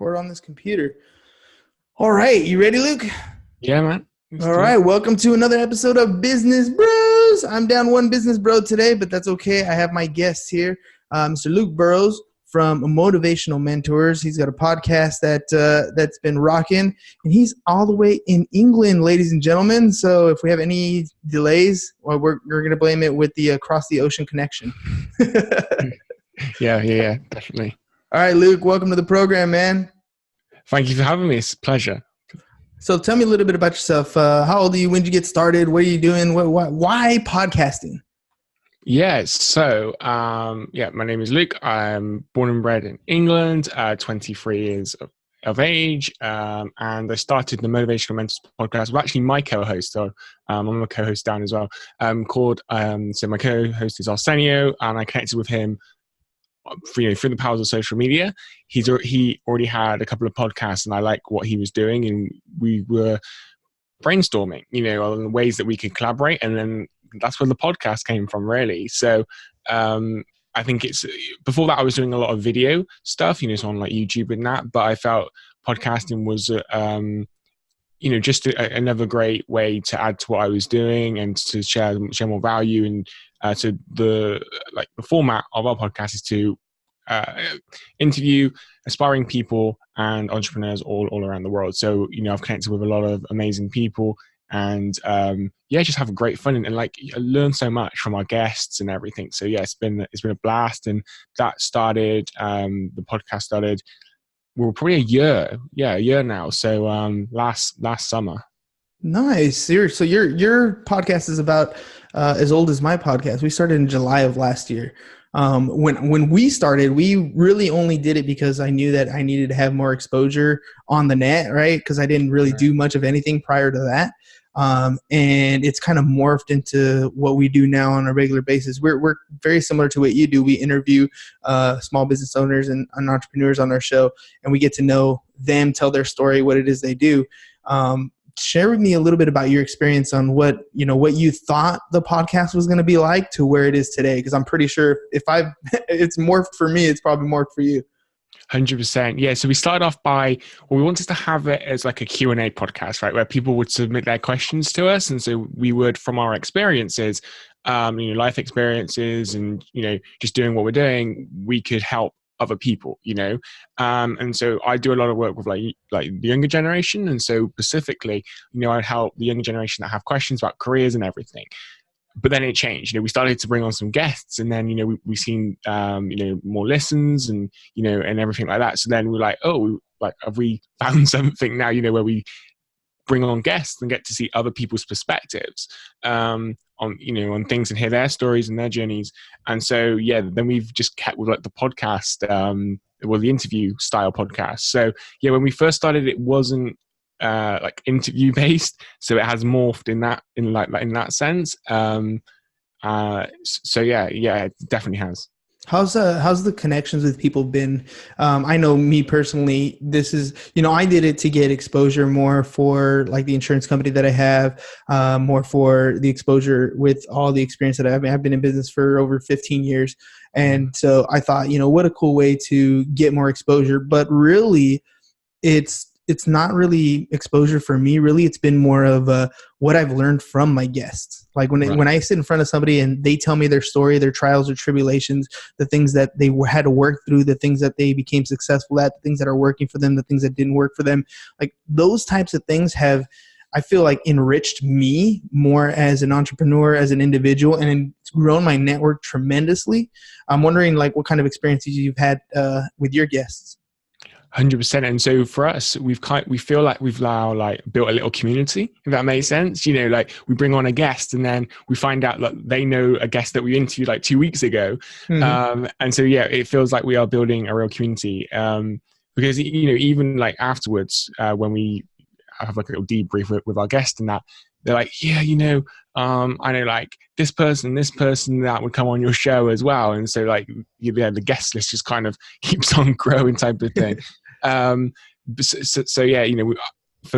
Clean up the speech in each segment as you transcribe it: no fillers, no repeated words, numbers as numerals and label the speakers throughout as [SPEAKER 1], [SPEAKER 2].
[SPEAKER 1] record on this computer. All right, you ready, Luke?
[SPEAKER 2] Yeah, man.
[SPEAKER 1] All right, welcome to another episode of Business Bros. I'm down one business bro today, but that's okay. I have my guest here, Mr. Luke Burrows from Motivational Mentors. He's got a podcast that's been rocking, and he's all the way in England, ladies and gentlemen. So if we have any delays, well, we're going to blame it with the across the ocean connection.
[SPEAKER 2] Yeah, definitely.
[SPEAKER 1] All right, Luke, welcome to the program, man.
[SPEAKER 2] Thank you for having me. It's a pleasure.
[SPEAKER 1] So tell me a little bit about yourself. How old are you? When did you get started? What are you doing? Why podcasting?
[SPEAKER 2] Yeah, so my name is Luke. I'm born and bred in England, 23 years of age, and I started the Motivational Mentors podcast. Well, actually, my co-host, so I'm a co-host down as well, so my co-host is Arsenio, and I connected with him through the powers of social media. He already had a couple of podcasts, and I like what he was doing, and we were brainstorming, on the ways that we could collaborate, and then that's where the podcast came from, really. So I think before that I was doing a lot of video stuff, so on like YouTube and that, but I felt podcasting was just another great way to add to what I was doing and to share more value. And so the format of our podcast is to interview aspiring people and entrepreneurs all around the world. So I've connected with a lot of amazing people, and just have a great fun and learn so much from our guests and everything. So it's been a blast, and that started the podcast started. We're probably a year now. So last summer.
[SPEAKER 1] Nice. So your podcast is about as old as my podcast. We started in July of last year. When we started, we really only did it because I knew that I needed to have more exposure on the net, right? Because I didn't really do much of anything prior to that. And it's kind of morphed into what we do now on a regular basis. We're very similar to what you do. We interview small business owners and entrepreneurs on our show, and we get to know them, tell their story, what it is they do. Share with me a little bit about your experience on what you thought the podcast was going to be like to where it is today. Because I'm pretty sure it's morphed for me, it's probably morphed for you.
[SPEAKER 2] 100%. Yeah. So we started off we wanted to have it as like a Q&A podcast, right? Where people would submit their questions to us. And so we would, from our experiences, life experiences and, just doing what we're doing, we could help other people, and so I do a lot of work with like the younger generation, and so specifically, I'd help the younger generation that have questions about careers and everything. But then it changed. We started to bring on some guests, and then we seen more listens and and everything like that. So then we're like, have we found something now? Where we bring on guests and get to see other people's perspectives on things and hear their stories and their journeys. And so then we've just kept with the podcast, the interview style podcast. So when we first started, it wasn't interview based, so it has morphed in that sense. It definitely has.
[SPEAKER 1] How's the connections with people been? I know me personally, this is, I did it to get exposure more for the insurance company that I have, more for the exposure with all the experience that I've been in business for over 15 years. And so I thought, what a cool way to get more exposure, but really it's not really exposure for me. Really, it's been more of what I've learned from my guests. When I sit in front of somebody and they tell me their story, their trials or tribulations, the things that they had to work through, the things that they became successful at, the things that are working for them, the things that didn't work for them, those types of things have, I feel enriched me more as an entrepreneur, as an individual, and it's grown my network tremendously. I'm wondering what kind of experiences you've had with your guests.
[SPEAKER 2] 100%. And so for us, we feel like we've now built a little community, if that makes sense. We bring on a guest and then we find out that they know a guest that we interviewed 2 weeks ago. Mm-hmm. And so, it feels like we are building a real community. Because, even afterwards, when we have a little debrief with our guest and that, they're like, I know this person that would come on your show as well. And so the guest list just kind of keeps on growing type of thing. For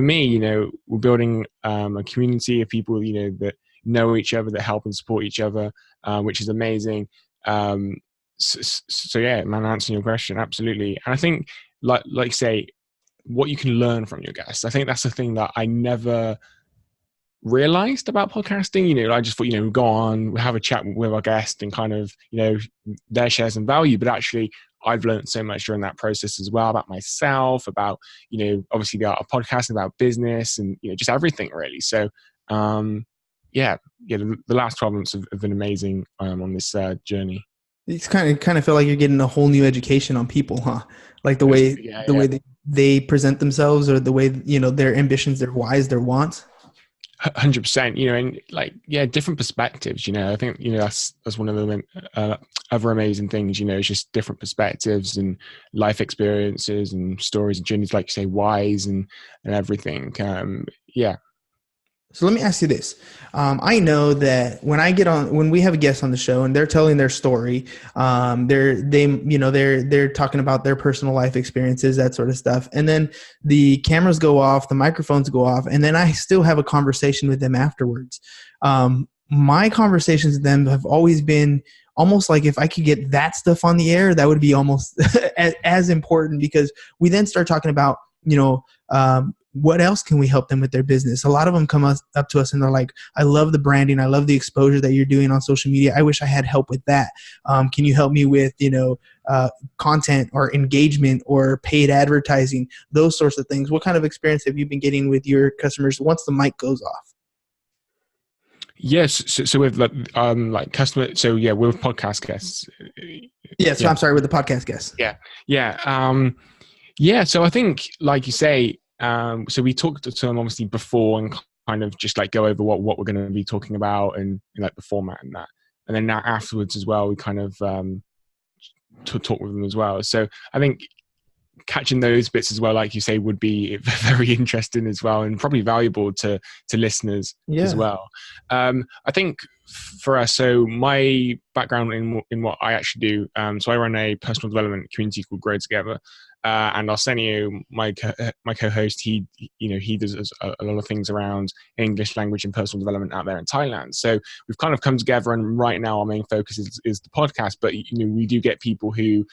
[SPEAKER 2] me, we're building a community of people, that know each other, that help and support each other, which is amazing. Man, answering your question, absolutely. And I think like say, what you can learn from your guests. I think that's the thing that I never realized about podcasting. I just thought, we go on, we have a chat with our guest and kind of, their shares and value. But actually, I've learned so much during that process as well about myself, about, obviously our podcast, about business and, just everything really. So, the last 12 months have been amazing on this journey.
[SPEAKER 1] It's kind of feel like you're getting a whole new education on people, huh? Like the way way they present themselves, or the way, their ambitions, their whys, their wants.
[SPEAKER 2] 100%, and different perspectives. I think that's one of the other amazing things. It's just different perspectives and life experiences and stories and journeys, like you say, whys and everything.
[SPEAKER 1] So let me ask you this. I know that when we have a guest on the show and they're telling their story, they're talking about their personal life experiences, that sort of stuff. And then the cameras go off, the microphones go off, and then I still have a conversation with them afterwards. My conversations with them have always been almost like, if I could get that stuff on the air, that would be almost as important, because we then start talking about, what else can we help them with their business? A lot of them come up to us and they're like, I love the branding. I love the exposure that you're doing on social media. I wish I had help with that. Can you help me with, content or engagement or paid advertising, those sorts of things? What kind of experience have you been getting with your customers once the mic goes off?
[SPEAKER 2] Yes. So with like customer, so yeah, with podcast guests.
[SPEAKER 1] So I'm sorry, with the podcast guests.
[SPEAKER 2] So I think, like you say, so we talked to them obviously before and kind of just like go over what we're going to be talking about and like the format and that. And then now afterwards as well, we kind of to talk with them as well. So I think catching those bits as well, like you say, would be very interesting as well, and probably valuable to listeners as well. I think for us, so my background in what I actually do, so I run a personal development community called Grow Together, and Arsenio, my co-host, he does a lot of things around English language and personal development out there in Thailand. So we've kind of come together, and right now our main focus is the podcast. But we do get people who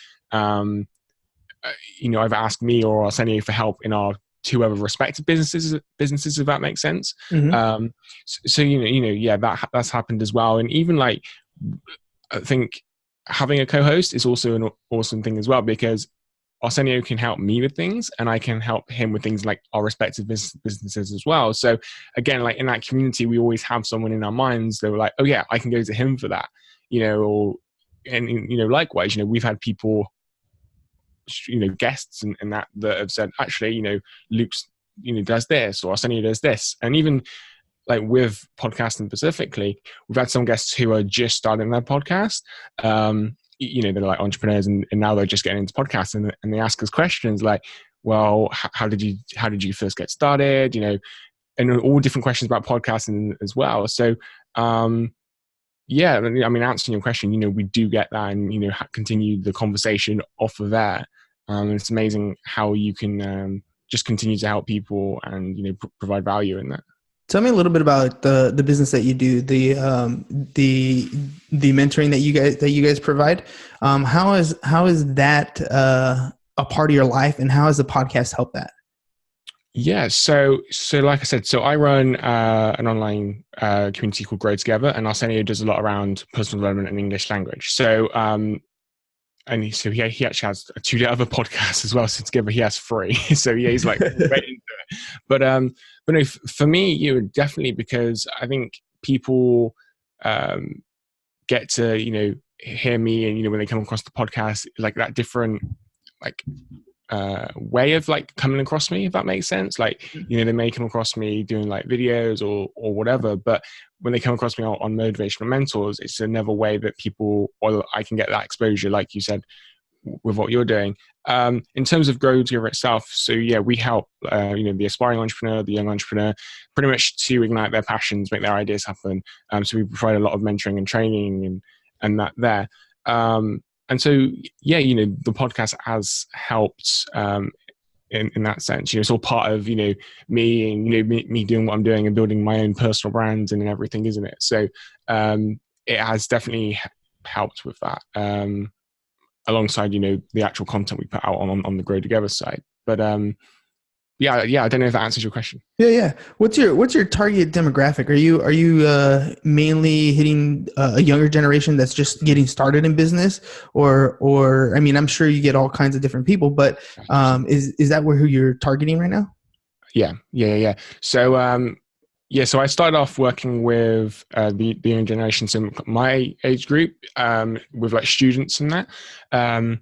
[SPEAKER 2] either ask me or Arsenio for help in our two other respective businesses, if that makes sense. Mm-hmm. That's happened as well. And even like, I think having a co-host is also an awesome thing as well, because Arsenio can help me with things and I can help him with things like our respective businesses as well. So again, like in that community, we always have someone in our minds that were like, oh yeah, I can go to him for that, likewise, we've had people, guests and that have said, actually, Luke's, does this, or Arsenio does this. And even like with podcasting specifically, we've had some guests who are just starting their podcast. They're like entrepreneurs and now they're just getting into podcasting, and they ask us questions like, well, how did you first get started? And all different questions about podcasting as well. So, answering your question, we do get that, and, continue the conversation off of there. It's amazing how you can just continue to help people and, provide value in that.
[SPEAKER 1] Tell me a little bit about the business that you do, the mentoring that you guys provide. How is that a part of your life, and how has the podcast helped that?
[SPEAKER 2] Yeah, so like I said, so I run an online community called Grow Together, and Arsenio does a lot around personal development and English language. So he actually has two other podcasts as well. So together he has 3. So yeah, he's like right into it. But no, for me, definitely, because I think people get to hear me, and when they come across the podcast, like that different like way of like coming across me, if that makes sense. Like they may come across me doing like videos or whatever, but when they come across me on Motivational Mentors, it's another way that I can get that exposure, like you said, with what you're doing. In terms of Grow Together itself, so yeah, we help the aspiring entrepreneur, the young entrepreneur, pretty much to ignite their passions, make their ideas happen. So we provide a lot of mentoring and training and that there. And so, yeah, the podcast has helped in that sense. It's all part of, me and, me doing what I'm doing and building my own personal brand and everything, isn't it? So it has definitely helped with that. alongside, the actual content we put out on the Grow Together side. But yeah, I don't know if that answers your question.
[SPEAKER 1] Yeah. What's your target demographic? Are you mainly hitting a younger generation that's just getting started in business, or I mean, I'm sure you get all kinds of different people, but is that who you're targeting right now?
[SPEAKER 2] Yeah. So I started off working with the young generation, so my age group, with like students and that, and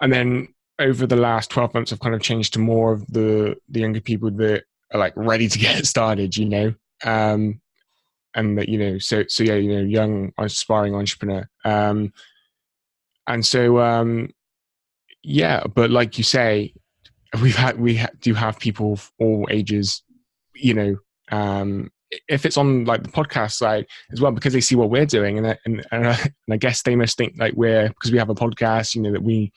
[SPEAKER 2] then over the last 12 months, I've kind of changed to more of the younger people that are like ready to get started, and that so yeah, young aspiring entrepreneur, and so yeah, but like you say, do have people of all ages, you know, if it's on like the podcast side as well, because they see what we're doing, and I guess they must think like because we have a podcast, that we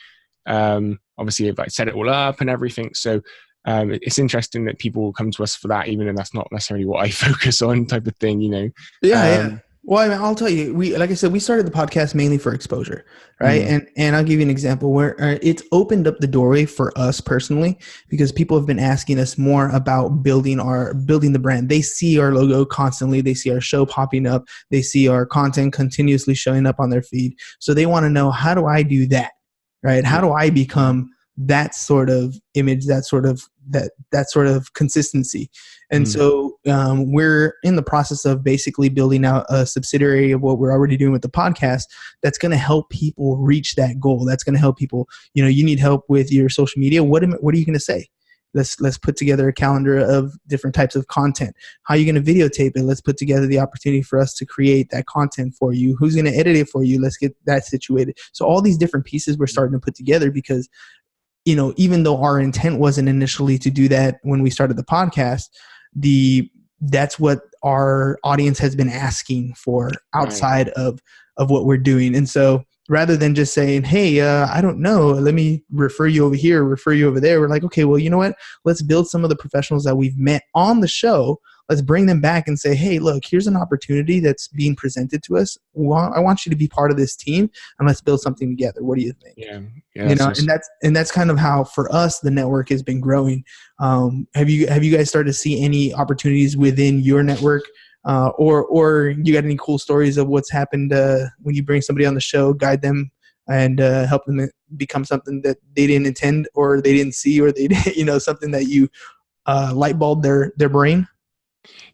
[SPEAKER 2] obviously have like set it all up and everything. So it's interesting that people come to us for that, even though that's not necessarily what I focus on, type of thing.
[SPEAKER 1] Yeah. Well, I mean, I'll tell you, like I said, we started the podcast mainly for exposure, right?
[SPEAKER 2] Mm,
[SPEAKER 1] And I'll give you an example where it's opened up the doorway for us personally, because people have been asking us more about building the brand. They see our logo constantly, they see our show popping up, they see our content continuously showing up on their feed. So they want to know, how do I do that? Right? How
[SPEAKER 2] yeah.
[SPEAKER 1] do I become that sort of image, that sort of consistency? And
[SPEAKER 2] Mm,
[SPEAKER 1] so we're in the process of basically building out a subsidiary of what we're already doing with the podcast that's going to help people reach that goal. That's going to help people, you need help with your social media. What are you going to say? Let's put together a calendar of different types of content. How are you going to videotape it? Let's put together the opportunity for us to create that content for you. Who's going to edit it for you? Let's get that situated. So all these different pieces we're starting to put together, because even though our intent wasn't initially to do that when we started the podcast, that's what our audience has been asking for
[SPEAKER 2] right.
[SPEAKER 1] outside of what we're doing. And so rather than just saying, hey, I don't know, let me refer you over here, refer you over there, we're like, okay, well, you know what? Let's build some of the professionals that we've met on the show. Let's bring them back and say, hey, look, here's an opportunity that's being presented to us. I want you to be part of this team, and let's build something together. What do you think?
[SPEAKER 2] Yeah. That's
[SPEAKER 1] And
[SPEAKER 2] awesome.
[SPEAKER 1] that's kind of how for us the network has been growing. Have you guys started to see any opportunities within your network, or you got any cool stories of what's happened when you bring somebody on the show, guide them, and help them become something that they didn't intend, or they didn't see, or they something that you light bulb their brain?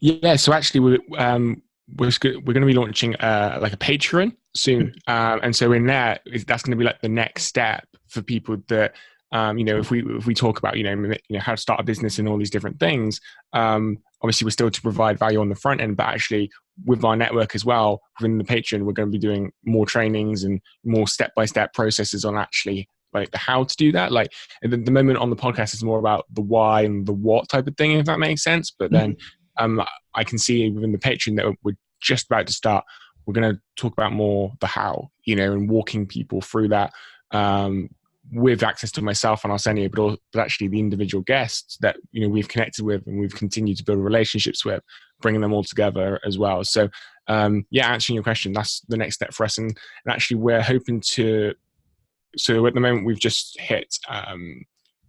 [SPEAKER 2] Yeah, so actually, we're going to be launching like a Patreon soon, and so in there, that's going to be like the next step for people that if we talk about how to start a business and all these different things. Obviously, we're still to provide value on the front end, but actually with our network as well, within the Patreon, we're going to be doing more trainings and more step-by-step processes on actually like the how to do that. Like at the moment on the podcast is more about the why and the what type of thing, if that makes sense. But then I can see within the Patreon that we're just about to start, we're going to talk about more the how, and walking people through that, with access to myself and Arsenio, but actually the individual guests that we've connected with and we've continued to build relationships with, bringing them all together as well. So answering your question, that's the next step for us, and actually we're hoping to. So at the moment we've just hit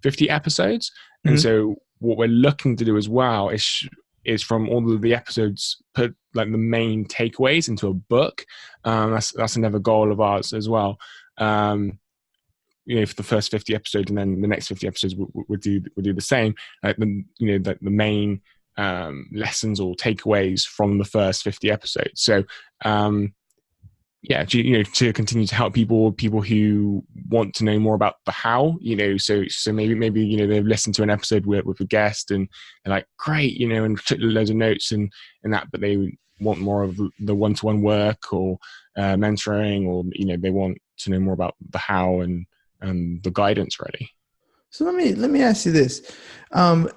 [SPEAKER 2] 50 episodes, and
[SPEAKER 1] Mm-hmm.
[SPEAKER 2] so what we're looking to do as well is from all of the episodes, put like the main takeaways into a book. That's another goal of ours as well. For the first 50 episodes, and then the next 50 episodes we'll do the same. Like the main lessons or takeaways from the first 50 episodes. So to continue to help people who want to know more about the how, so maybe they've listened to an episode with a guest and they're like, great, and took loads of notes and that, but they want more of the one-to-one work or mentoring, or they want to know more about the how and the guidance, really.
[SPEAKER 1] So let me ask you this. Um,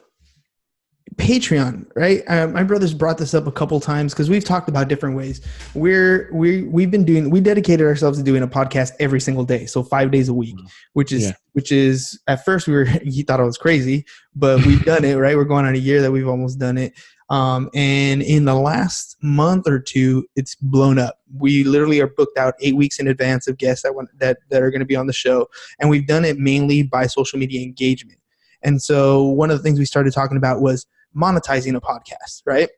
[SPEAKER 1] Patreon, right? My brother's brought this up a couple times because we've talked about different ways. We dedicated ourselves to doing a podcast every single day, so 5 days a week,
[SPEAKER 2] Yeah.
[SPEAKER 1] which is at first he thought I was crazy, but we've done it, right? We're going on a year that we've almost done it. And in the last month or two, it's blown up. We literally are booked out 8 weeks in advance of guests that are going to be on the show, and we've done it mainly by social media engagement. And so one of the things we started talking about was monetizing a podcast, right?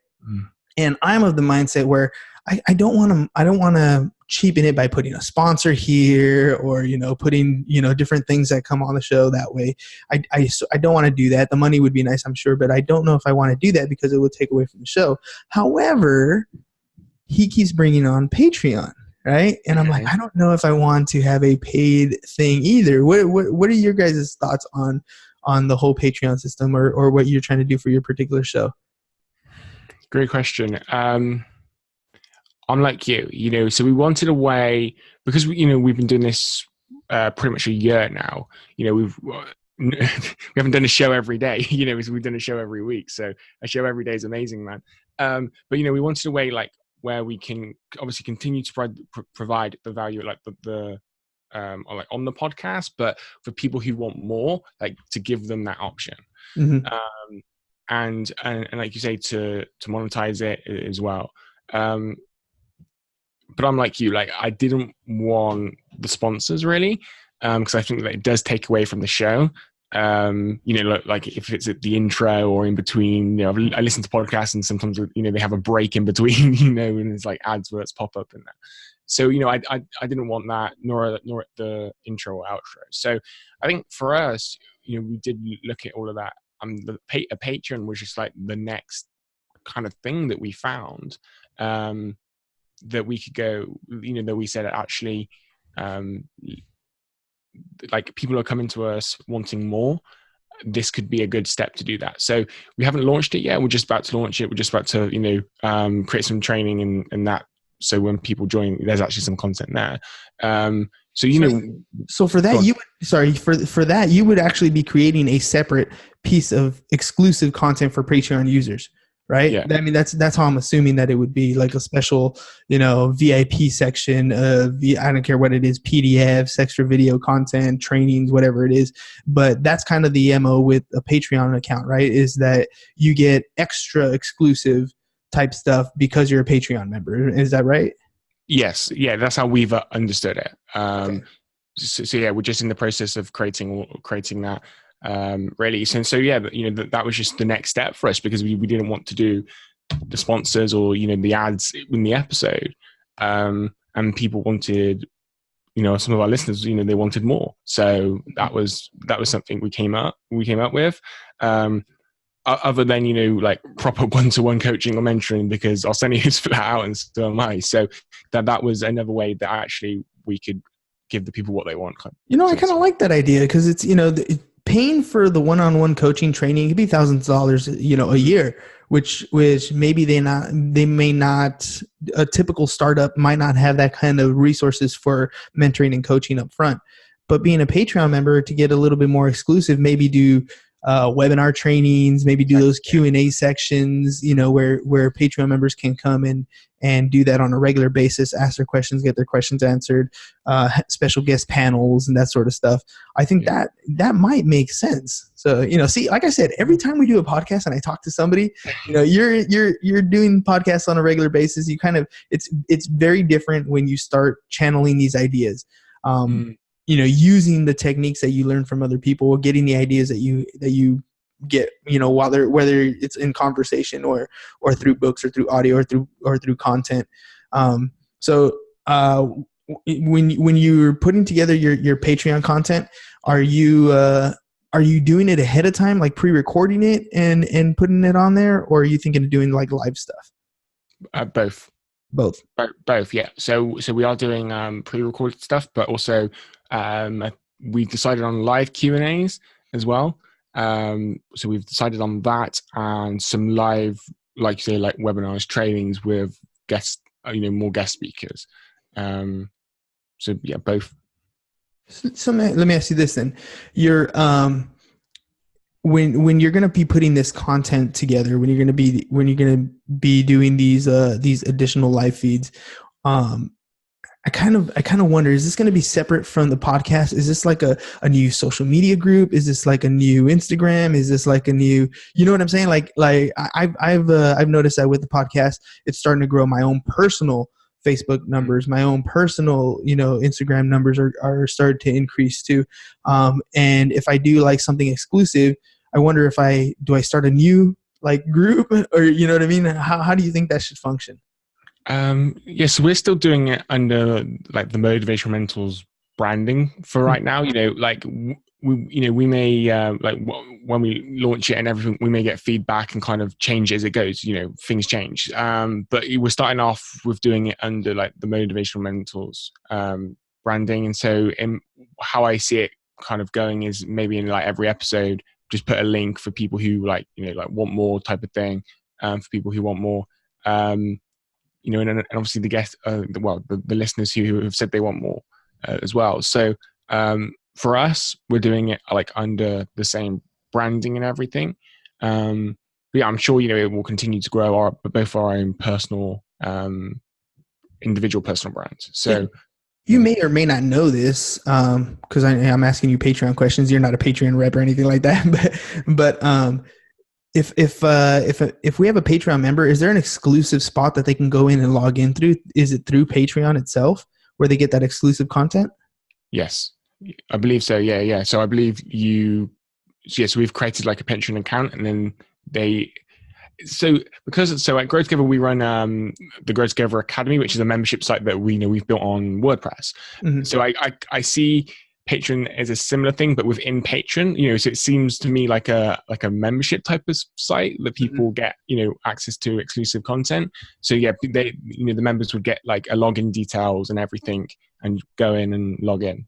[SPEAKER 1] And I'm of the mindset where I don't want to cheapen it by putting a sponsor here or, putting, different things that come on the show that way. I don't want to do that. The money would be nice, I'm sure, but I don't know if I want to do that because it would take away from the show. However, he keeps bringing on Patreon, right? And I'm like, I don't know if I want to have a paid thing either. What are your guys' thoughts on the whole Patreon system or what you're trying to do for your particular show?
[SPEAKER 2] Great question. Unlike you, so we wanted a way, because we've been doing this pretty much a year now. We haven't done a show every day. We've done a show every week. So a show every day is amazing, man. But we wanted a way like where we can obviously continue to provide the value, like the or like on the podcast, but for people who want more, like to give them that option.
[SPEAKER 1] Mm-hmm.
[SPEAKER 2] And like you say, to monetize it as well. But I'm like you, like I didn't want the sponsors really, because I think that it does take away from the show. Like if it's at the intro or in between, I listen to podcasts and sometimes, they have a break in between, and it's like adverts pop up in there. So, I didn't want that, nor at the intro or outro. So I think for us, we did look at all of that. A Patreon was just like the next kind of thing that we found, that we could go, that we said actually, like people are coming to us wanting more. This could be a good step to do that. So we haven't launched it yet. We're just about to launch it. We're just about to, create some training and that. So when people join, there's actually some content there.
[SPEAKER 1] So for that, for that, you would actually be creating a separate piece of exclusive content for Patreon users, right?
[SPEAKER 2] Yeah.
[SPEAKER 1] I mean, that's how I'm assuming that it would be, like a special, VIP section of I don't care what it is, PDFs, extra video content, trainings, whatever it is. But that's kind of the MO with a Patreon account, right? Is that you get extra exclusive type stuff because you're a Patreon member. Is that right?
[SPEAKER 2] Yes. Yeah. That's how we've understood it.
[SPEAKER 1] Okay.
[SPEAKER 2] So yeah, we're just in the process of creating that really. So yeah, that was just the next step for us, because we didn't want to do the sponsors or, the ads in the episode. And people wanted, some of our listeners, they wanted more. So that was something we came up with. Other than, like proper one-to-one coaching or mentoring, because Arsenio is flat out and so am I. So that was another way that actually we could give the people what they want.
[SPEAKER 1] I kind of like that idea, because it's, paying for the one-on-one coaching training, it could be thousands of dollars, a year, which maybe a typical startup might not have that kind of resources for mentoring and coaching up front. But being a Patreon member, to get a little bit more exclusive, maybe do webinar trainings, maybe do those Q&A sections, where Patreon members can come and do that on a regular basis, ask their questions, get their questions answered, special guest panels and that sort of stuff. I think that might make sense. So, see, like I said, every time we do a podcast and I talk to somebody, you're doing podcasts on a regular basis. You kind of, it's very different when you start channeling these ideas. Using the techniques that you learn from other people, getting the ideas that you get, whether it's in conversation or through books or through audio or through content. So when you're putting together your Patreon content, are you doing it ahead of time, like pre-recording it and putting it on there, or are you thinking of doing like live stuff?
[SPEAKER 2] Both, yeah. So we are doing pre-recorded stuff, but also we decided on live Q&As as well. So we've decided on that, and some live, like you say, like webinars, trainings with guests, more guest speakers. So yeah, both.
[SPEAKER 1] So let me ask you this then: when you're going to be putting this content together, when you're going to be doing these additional live feeds, um, I kind of wonder, is this going to be separate from the podcast? Is this like a new social media group? Is this like a new Instagram? Is this like a new, you know what I'm saying? I've noticed that with the podcast, it's starting to grow my own personal Facebook numbers, my own personal, Instagram numbers are starting to increase too. And if I do like something exclusive, I wonder if do I start a new like group, or you know what I mean? How do you think that should function?
[SPEAKER 2] Yes, we're still doing it under like the Motivational Mentors branding for right now. We may when we launch it and everything, we may get feedback and kind of change as it goes. Things change. But we're starting off with doing it under like the Motivational Mentors branding. And so, how I see it kind of going is maybe in like every episode, just put a link for people who want more type of thing. For people who want more. And obviously the guests, the listeners who have said they want more as well. So for us, we're doing it like under the same branding and everything. But yeah, I'm sure it will continue to grow both our own personal, individual personal brands. So
[SPEAKER 1] you may or may not know this, because I'm asking you Patreon questions. You're not a Patreon rep or anything like that, but if we have a Patreon member, is there an exclusive spot that they can go in and log in through? Is it through Patreon itself where they get that exclusive content?
[SPEAKER 2] Yes, I believe so. Yeah. So I believe so we've created like a Patreon account, and then at Grow Together, we run the Grow Together Academy, which is a membership site that we've built on WordPress. Mm-hmm. So I see Patreon is a similar thing, but within Patreon, so it seems to me like a membership type of site that people get, access to exclusive content. So yeah, the members would get like a login details and everything, and go in and log in.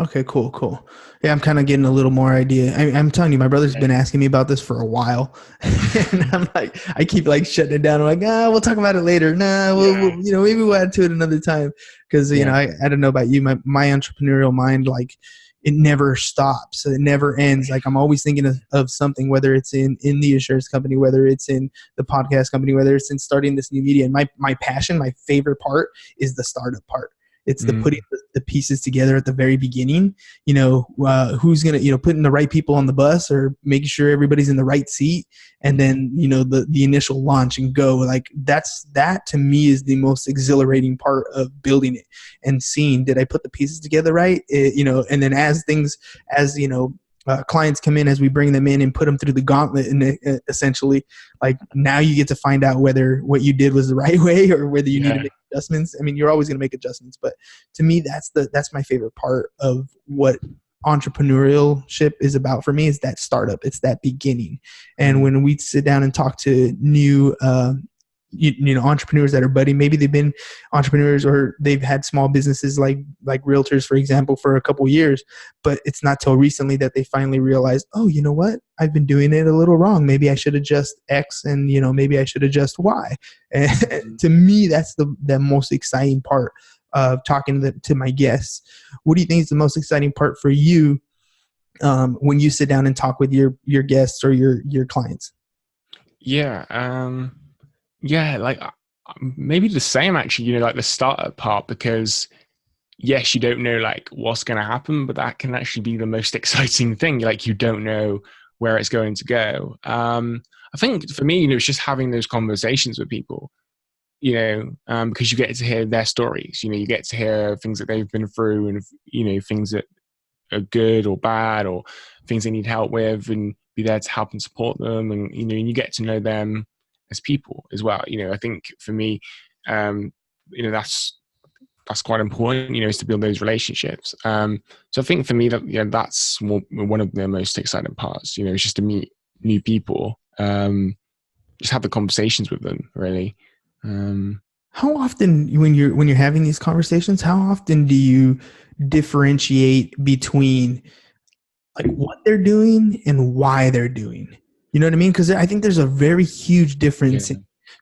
[SPEAKER 1] Okay, cool. Yeah, I'm kind of getting a little more idea. I'm telling you, my brother's been asking me about this for a while, and I'm like, I keep like shutting it down. I'm like, we'll talk about it later. We'll maybe we'll add to it another time, because I don't know about you, my entrepreneurial mind, like it never stops, it never ends. Like I'm always thinking of something, whether it's in the insurance company, whether it's in the podcast company, whether it's in starting this new media. And my passion, my favorite part is the startup part. It's the putting the pieces together at the very beginning, who's going to, putting the right people on the bus, or making sure everybody's in the right seat. And then, the initial launch and go. Like that to me is the most exhilarating part of building it, and seeing, did I put the pieces together right? And then as clients come in, as we bring them in and put them through the gauntlet, and essentially, like, now you get to find out whether what you did was the right way, or whether you need to make adjustments. I mean, you're always going to make adjustments, but to me, that's my favorite part of what entrepreneurship is about for me, is that startup. It's that beginning. And when we sit down and talk to new entrepreneurs that are budding, maybe they've been entrepreneurs, or they've had small businesses like realtors, for example, for a couple of years, but it's not till recently that they finally realized, oh, you know what, I've been doing it a little wrong. Maybe I should adjust X, and maybe I should adjust Y. And to me, that's the most exciting part of talking to my guests. What do you think is the most exciting part for you when you sit down and talk with your guests or your clients?
[SPEAKER 2] Yeah, like maybe the same actually, like the startup part, because yes, you don't know like what's going to happen, but that can actually be the most exciting thing. Like you don't know where it's going to go. I think for me, it's just having those conversations with people, because you get to hear their stories, you get to hear things that they've been through, and, things that are good or bad, or things they need help with, and be there to help and support them. And, and you get to know them as people as well. I think for me, that's quite important, is to build those relationships. So I think for me that, that's one of the most exciting parts, is just to meet new people, just have the conversations with them, really.
[SPEAKER 1] How often, when you're having these conversations, how often do you differentiate between like what they're doing and why they're doing? You know what I mean? Because I think there's a very huge difference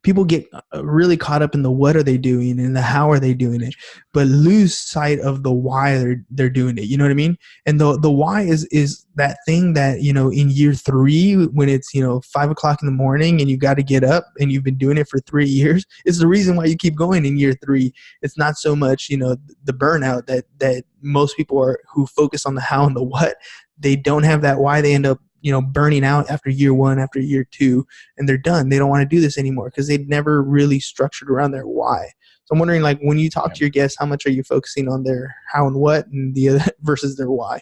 [SPEAKER 1] people get really caught up in the what are they doing and the how are they doing it, but lose sight of the why they're doing it. You know what I mean? And the why is that thing that, you know, in year 3, when it's, you know, 5 o'clock in the morning and you got to get up and you've been doing it for 3 years, is the reason why you keep going in year 3. It's not so much, you know, the burnout that most people are who focus on the how and the what. They don't have that why. They end up, you know, burning out after year 1, after year 2, and they're done. They don't want to do this anymore because they've never really structured around their why. So I'm wondering, like, when you talk to your guests, how much are you focusing on their how and what and the other versus their why?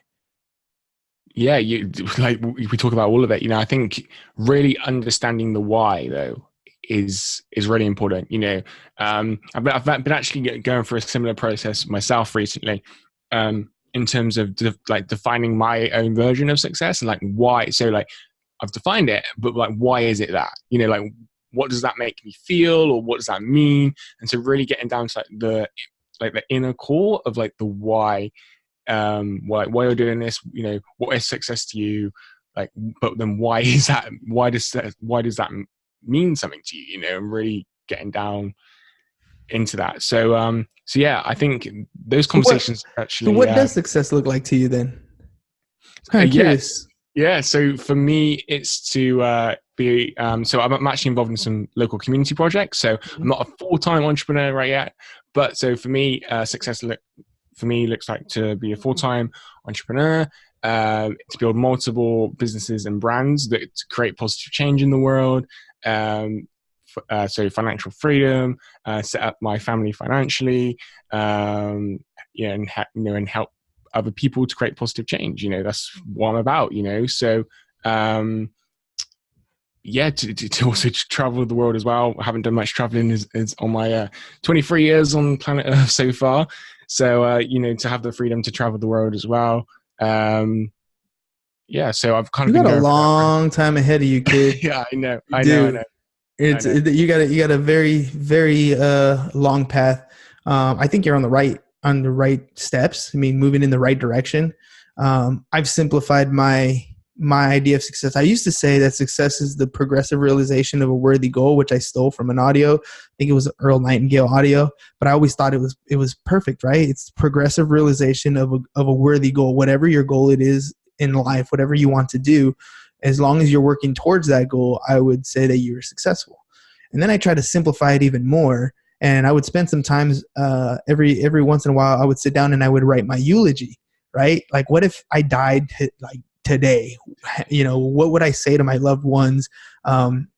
[SPEAKER 2] Yeah, we talk about all of it. You know, I think really understanding the why though is really important. You know, I've been actually going through a similar process myself recently, in terms of defining my own version of success and like why. So like I've defined it, but like why is it that? You know, like what does that make me feel, or what does that mean? And so really getting down to the inner core of like the why. Why you're doing this, you know, what is success to you, like, but then why is that, why does that mean something to you, you know, and really getting down into that. So yeah, I think those conversations
[SPEAKER 1] so what does success look like to you then? It's kind of curious.
[SPEAKER 2] Yeah, so for me, it's to be, so I'm actually involved in some local community projects, so I'm not a full-time entrepreneur right yet, but so for me, success for me looks like to be a full-time entrepreneur, to build multiple businesses and brands that create positive change in the world. So financial freedom, set up my family financially, and help other people to create positive change. You know, that's what I'm about. You know, so yeah, to also travel the world as well. I haven't done much traveling is on my 23 years on planet Earth so far. So, you know, to have the freedom to travel the world as well. Yeah, so I've kind of
[SPEAKER 1] got a long time ahead of you, kid.
[SPEAKER 2] Yeah, I know.
[SPEAKER 1] You got a very, very long path. I think you're on the right steps. I mean, moving in the right direction. I've simplified my idea of success. I used to say that success is the progressive realization of a worthy goal, which I stole from an audio. I think it was Earl Nightingale audio, but I always thought it was perfect, right? It's progressive realization of a worthy goal, whatever your goal it is in life, whatever you want to do. As long as you're working towards that goal, I would say that you're successful. And then I try to simplify it even more. And I would spend some times every once in a while, I would sit down and I would write my eulogy, right? Like, what if I died today? You know, what would I say to my loved ones?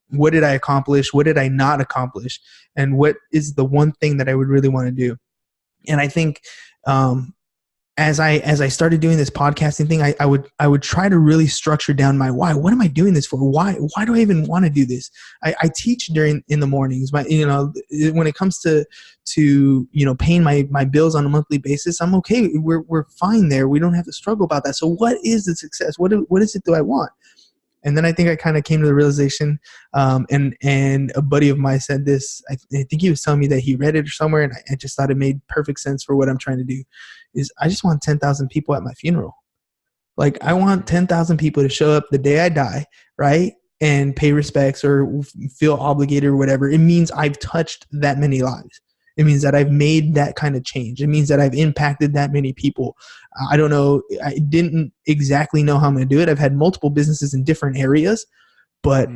[SPEAKER 1] What did I accomplish? What did I not accomplish? And what is the one thing that I would really want to do? And I think as I started doing this podcasting thing, I would try to really structure down my why. What am I doing this for? Why do I even want to do this? I teach in the mornings. When it comes to paying my bills on a monthly basis, I'm okay. We're fine there. We don't have to struggle about that. So what is the success? What is it do I want? And then I think I kind of came to the realization, and a buddy of mine said this, I think he was telling me that he read it somewhere, and I just thought it made perfect sense for what I'm trying to do, is I just want 10,000 people at my funeral. Like, I want 10,000 people to show up the day I die, right? And pay respects or feel obligated or whatever. It means I've touched that many lives. It means that I've made that kind of change. It means that I've impacted that many people. I don't know. I didn't exactly know how I'm going to do it. I've had multiple businesses in different areas, but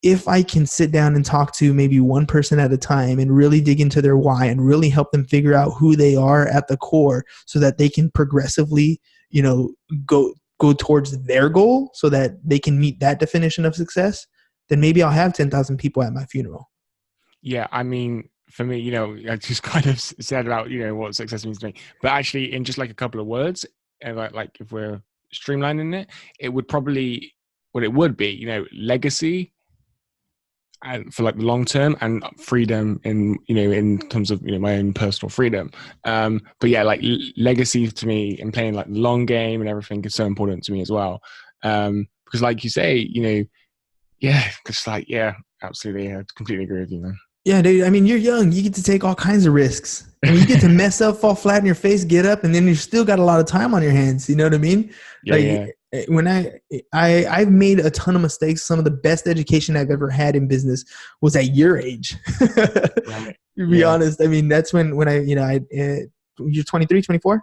[SPEAKER 1] if I can sit down and talk to maybe one person at a time and really dig into their why and really help them figure out who they are at the core so that they can progressively, go towards their goal so that they can meet that definition of success, then maybe I'll have 10,000 people at my funeral.
[SPEAKER 2] Yeah. I mean, for me, I just kind of said about, what success means to me, but actually in just like a couple of words, like if we're streamlining it, it would probably, what it would be, legacy and for like the long term, and freedom in terms of, my own personal freedom. But yeah, like legacy to me and playing like the long game and everything is so important to me as well. Because like you say, yeah, just like, yeah, absolutely. I completely agree with you, man.
[SPEAKER 1] Yeah, dude. I mean, you're young. You get to take all kinds of risks. I mean, you get to mess up, fall flat in your face, get up, and then you still got a lot of time on your hands. You know what I mean?
[SPEAKER 2] Yeah, yeah.
[SPEAKER 1] when I've made a ton of mistakes. Some of the best education I've ever had in business was at your age.
[SPEAKER 2] Right.
[SPEAKER 1] To be
[SPEAKER 2] Yeah.
[SPEAKER 1] honest, I mean, that's when you're 23, 24?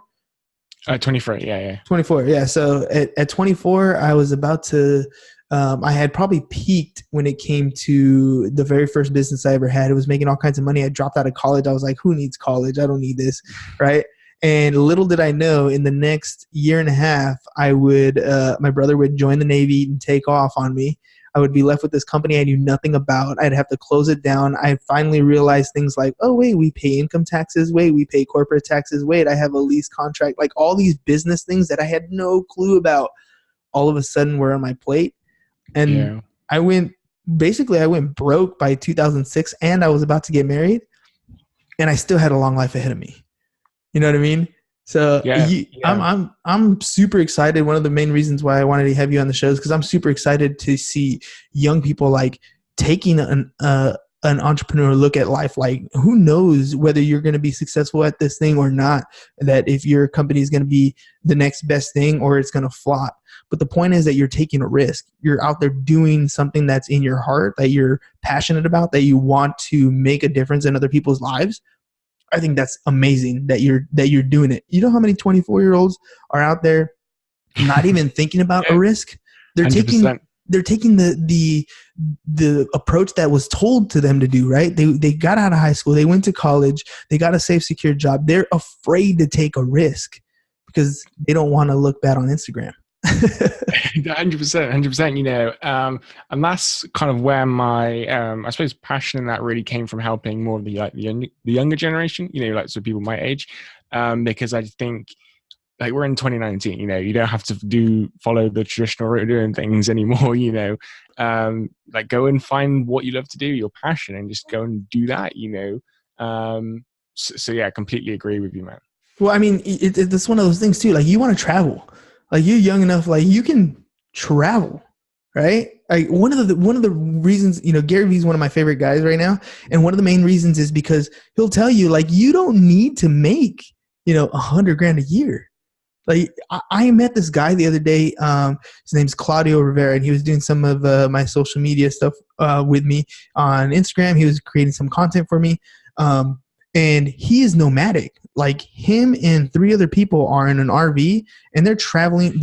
[SPEAKER 2] 23. Yeah. Yeah.
[SPEAKER 1] 24. Yeah. So at 24, I was about to, I had probably peaked when it came to the very first business I ever had. It was making all kinds of money. I dropped out of college. I was like, who needs college? I don't need this. Right. And little did I know, in the next year and a half, my brother would join the Navy and take off on me. I would be left with this company I knew nothing about. I'd have to close it down. I finally realized things like, oh, wait, we pay income taxes. Wait, we pay corporate taxes. Wait, I have a lease contract. Like all these business things that I had no clue about, all of a sudden were on my plate. And
[SPEAKER 2] Yeah.
[SPEAKER 1] I went broke by 2006, and I was about to get married, and I still had a long life ahead of me. You know what I mean? So
[SPEAKER 2] Yeah. Yeah.
[SPEAKER 1] I'm super excited. One of the main reasons why I wanted to have you on the show is because I'm super excited to see young people like taking an entrepreneur look at life. Like, who knows whether you're going to be successful at this thing or not, that if your company is going to be the next best thing or it's going to flop. But the point is that you're taking a risk. You're out there doing something that's in your heart, that you're passionate about, that you want to make a difference in other people's lives. I think that's amazing that you're doing it. You know how many 24-year-olds are out there not even thinking about a
[SPEAKER 2] Yeah.
[SPEAKER 1] risk? They're
[SPEAKER 2] 100%.
[SPEAKER 1] taking the approach that was told to them to do, right? They got out of high school, they went to college, they got a safe, secure job. They're afraid to take a risk because they don't want to look bad on Instagram.
[SPEAKER 2] 100%. And that's kind of where my I suppose passion in that really came from, helping more of the younger generation, so people my age, because I think, like, we're in 2019, you don't have to follow the traditional route of doing things anymore. Like, go and find what you love to do, your passion, and just go and do that. So yeah, I completely agree with you, man.
[SPEAKER 1] Well, I mean, it's one of those things too. Like, you want to travel. Like, you're young enough, like you can travel, right? Like, one of the reasons, Gary Vee's one of my favorite guys right now, and one of the main reasons is because he'll tell you, like, you don't need to make $100,000 a year. Like, I met this guy the other day. His name's Claudio Rivera, and he was doing some of my social media stuff with me on Instagram. He was creating some content for me. And he is nomadic. Like, him and 3 other people are in an RV, and they're traveling.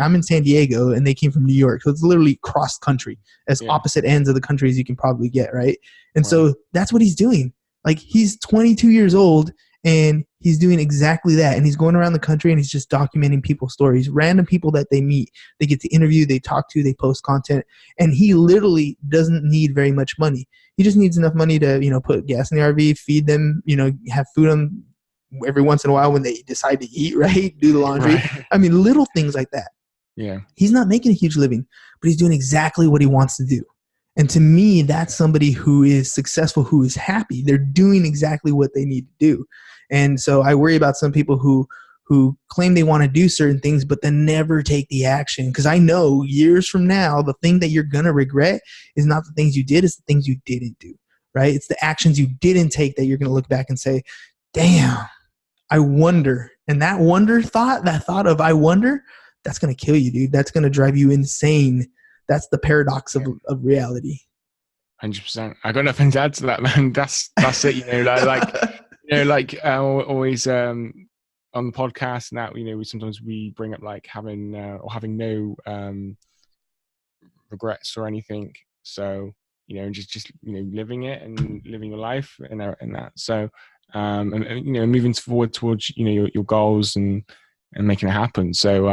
[SPEAKER 1] I'm in San Diego, and they came from New York. So it's literally cross country, as opposite ends of the country as you can probably get, right? And so that's what he's doing. Like, he's 22 years old, and he's doing exactly that. And he's going around the country, and he's just documenting people's stories, random people that they meet. They get to interview, they talk to, they post content. And he literally doesn't need very much money. He just needs enough money to, put gas in the RV, feed them, have food on every once in a while when they decide to eat, right? Do the laundry.
[SPEAKER 2] Right.
[SPEAKER 1] I mean, little things like that.
[SPEAKER 2] Yeah.
[SPEAKER 1] He's not making a huge living, but he's doing exactly what he wants to do. And to me, that's somebody who is successful, who is happy. They're doing exactly what they need to do. And so I worry about some people who claim they want to do certain things, but then never take the action. Because I know years from now, the thing that you're going to regret is not the things you did, it's the things you didn't do, right? It's the actions you didn't take that you're going to look back and say, damn, I wonder. And that thought of I wonder, that's going to kill you, dude. That's going to drive you insane. That's the paradox of reality.
[SPEAKER 2] 100%. I got nothing to add to that, man. That's it. Always on the podcast and that, we bring up like having no regrets or anything. So, just living it and living your life and that. So, and moving forward towards your goals and making it happen. So,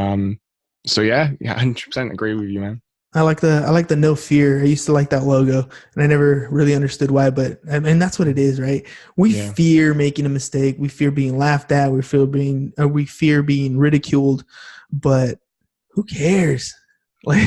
[SPEAKER 2] yeah, 100% agree with you, man.
[SPEAKER 1] I like the no fear. I used to like that logo, and I never really understood why, but and that's what it is, right? We fear making a mistake. We fear being laughed at. We fear being ridiculed, but who cares? Like,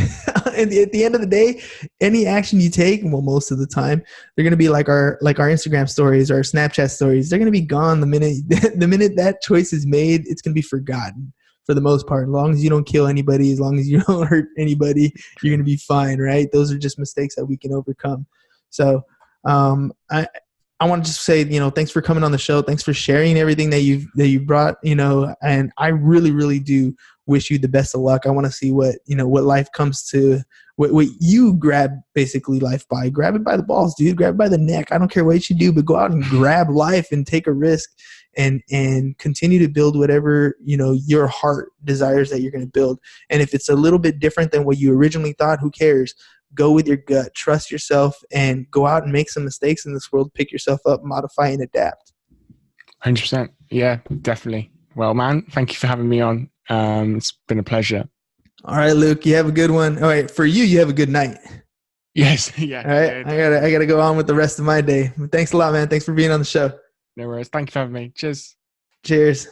[SPEAKER 1] at the end of the day, any action you take, well, most of the time, they're gonna be like our Instagram stories or our Snapchat stories. They're gonna be gone the minute that choice is made. It's gonna be forgotten. For the most part, as long as you don't kill anybody, as long as you don't hurt anybody, you're going to be fine, right? Those are just mistakes that we can overcome. So I I want to just say, thanks for coming on the show. Thanks for sharing everything that you've brought, and I really, really do wish you the best of luck. I want to see what life comes to, what you grab basically life by. Grab it by the balls, dude. Grab it by the neck. I don't care what you do, but go out and grab life and take a risk and continue to build whatever, your heart desires that you're going to build. And if it's a little bit different than what you originally thought, who cares? Go with your gut, trust yourself, and go out and make some mistakes in this world. Pick yourself up, modify, and adapt.
[SPEAKER 2] 100%. Yeah, definitely. Well, man, thank you for having me on. It's been a pleasure.
[SPEAKER 1] All right, Luke, you have a good one. All right, for you have a good night.
[SPEAKER 2] Yes. Yeah.
[SPEAKER 1] All right.
[SPEAKER 2] Yeah,
[SPEAKER 1] I gotta go on with the rest of my day. Thanks a lot, man. Thanks for being on the show.
[SPEAKER 2] No worries. Thank you for having me. Cheers.
[SPEAKER 1] Cheers.